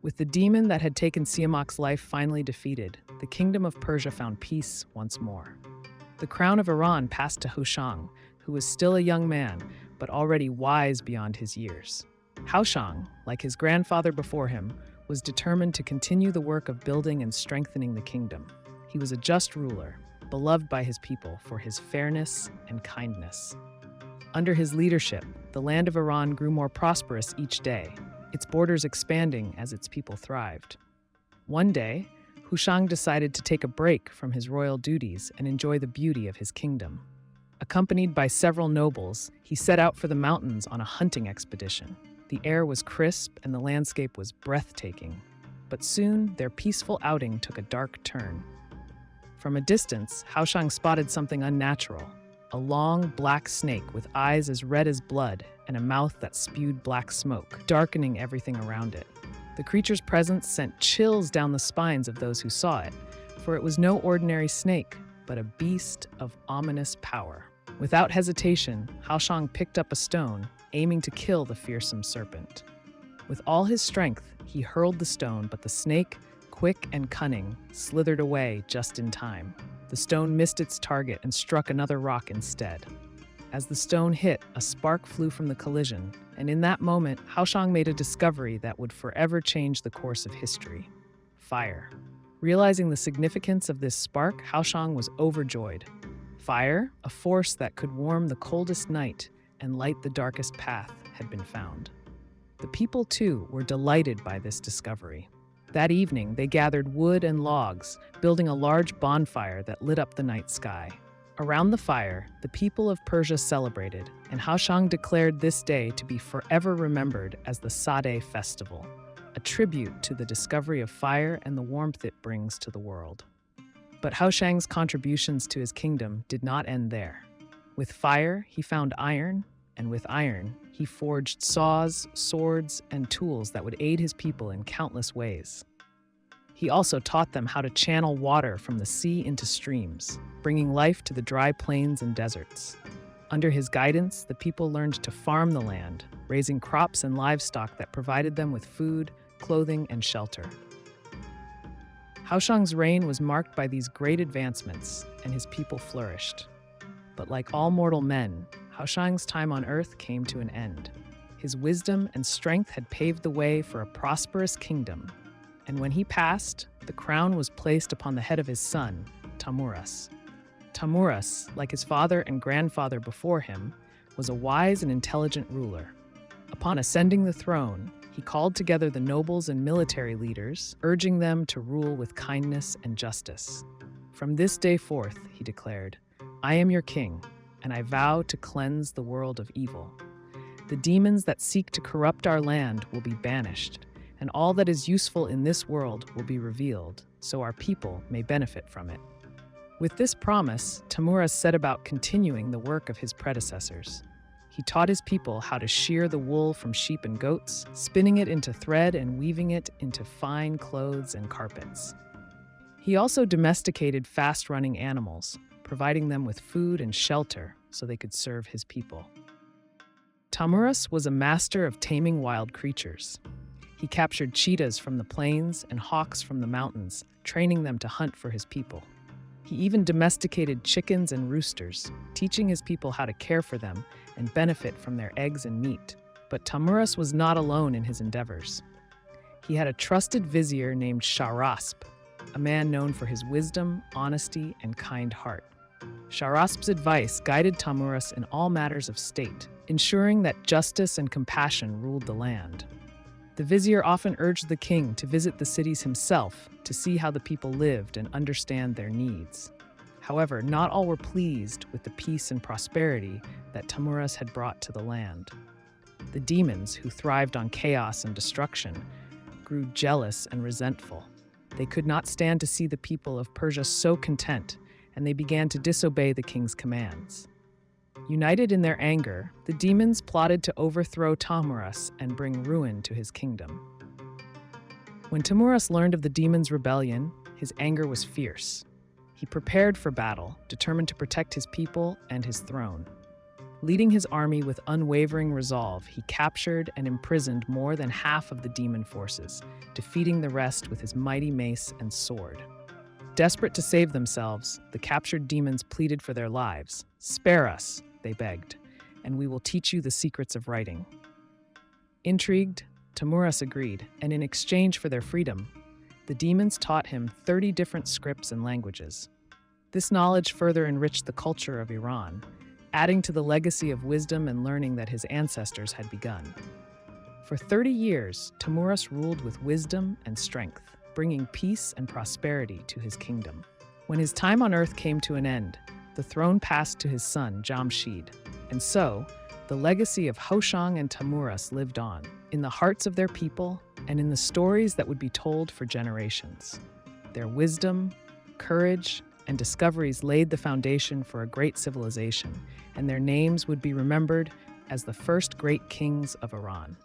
With the demon that had taken Siamak's life finally defeated, the kingdom of Persia found peace once more. The crown of Iran passed to Houshang, who was still a young man, but already wise beyond his years. Houshang, like his grandfather before him, was determined to continue the work of building and strengthening the kingdom. He was a just ruler, beloved by his people for his fairness and kindness. Under his leadership, the land of Iran grew more prosperous each day, its borders expanding as its people thrived. One day, Houshang decided to take a break from his royal duties and enjoy the beauty of his kingdom. Accompanied by several nobles, he set out for the mountains on a hunting expedition. The air was crisp and the landscape was breathtaking. But soon, their peaceful outing took a dark turn. From a distance, Houshang spotted something unnatural. A long, black snake with eyes as red as blood and a mouth that spewed black smoke, darkening everything around it. The creature's presence sent chills down the spines of those who saw it, for it was no ordinary snake, but a beast of ominous power. Without hesitation, Houshang picked up a stone, aiming to kill the fearsome serpent. With all his strength, he hurled the stone, but the snake, quick and cunning, slithered away just in time. The stone missed its target and struck another rock instead. As the stone hit, a spark flew from the collision, and in that moment, Houshang made a discovery that would forever change the course of history: fire. Realizing the significance of this spark, Houshang was overjoyed. Fire, a force that could warm the coldest night and light the darkest path, had been found. The people, too, were delighted by this discovery. That evening, they gathered wood and logs, building a large bonfire that lit up the night sky. Around the fire, the people of Persia celebrated, and Houshang declared this day to be forever remembered as the Sadeh festival, a tribute to the discovery of fire and the warmth it brings to the world. But Houshang's contributions to his kingdom did not end there. With fire, he found iron, and with iron, he forged saws, swords, and tools that would aid his people in countless ways. He also taught them how to channel water from the sea into streams, bringing life to the dry plains and deserts. Under his guidance, the people learned to farm the land, raising crops and livestock that provided them with food, clothing, and shelter. Houshang's reign was marked by these great advancements, and his people flourished. But like all mortal men, Houshang's time on earth came to an end. His wisdom and strength had paved the way for a prosperous kingdom, and when he passed, the crown was placed upon the head of his son, Tahmoures. Tahmoures, like his father and grandfather before him, was a wise and intelligent ruler. Upon ascending the throne, he called together the nobles and military leaders, urging them to rule with kindness and justice. From this day forth, he declared, "I am your king, and I vow to cleanse the world of evil. The demons that seek to corrupt our land will be banished, and all that is useful in this world will be revealed, so our people may benefit from it." With this promise, Tahmoures set about continuing the work of his predecessors. He taught his people how to shear the wool from sheep and goats, spinning it into thread and weaving it into fine clothes and carpets. He also domesticated fast-running animals, providing them with food and shelter so they could serve his people. Tahmoures was a master of taming wild creatures. He captured cheetahs from the plains and hawks from the mountains, training them to hunt for his people. He even domesticated chickens and roosters, teaching his people how to care for them and benefit from their eggs and meat. But Tahmoures was not alone in his endeavors. He had a trusted vizier named Shahrasp, a man known for his wisdom, honesty, and kind heart. Shahrasp's advice guided Tahmoures in all matters of state, ensuring that justice and compassion ruled the land. The vizier often urged the king to visit the cities himself to see how the people lived and understand their needs. However, not all were pleased with the peace and prosperity that Tahmoures had brought to the land. The demons, who thrived on chaos and destruction, grew jealous and resentful. They could not stand to see the people of Persia so content, and they began to disobey the king's commands. United in their anger, the demons plotted to overthrow Tahmoures and bring ruin to his kingdom. When Tahmoures learned of the demons' rebellion, his anger was fierce. He prepared for battle, determined to protect his people and his throne. Leading his army with unwavering resolve, he captured and imprisoned more than half of the demon forces, defeating the rest with his mighty mace and sword. Desperate to save themselves, the captured demons pleaded for their lives. "Spare us," they begged, "and we will teach you the secrets of writing." Intrigued, Tahmoures agreed, and in exchange for their freedom, the demons taught him 30 different scripts and languages. This knowledge further enriched the culture of Iran, adding to the legacy of wisdom and learning that his ancestors had begun. For 30 years, Tahmoures ruled with wisdom and strength, bringing peace and prosperity to his kingdom. When his time on earth came to an end, the throne passed to his son, Jamshid, and so, the legacy of Houshang and Tahmoures lived on, in the hearts of their people and in the stories that would be told for generations. Their wisdom, courage, and discoveries laid the foundation for a great civilization, and their names would be remembered as the first great kings of Iran.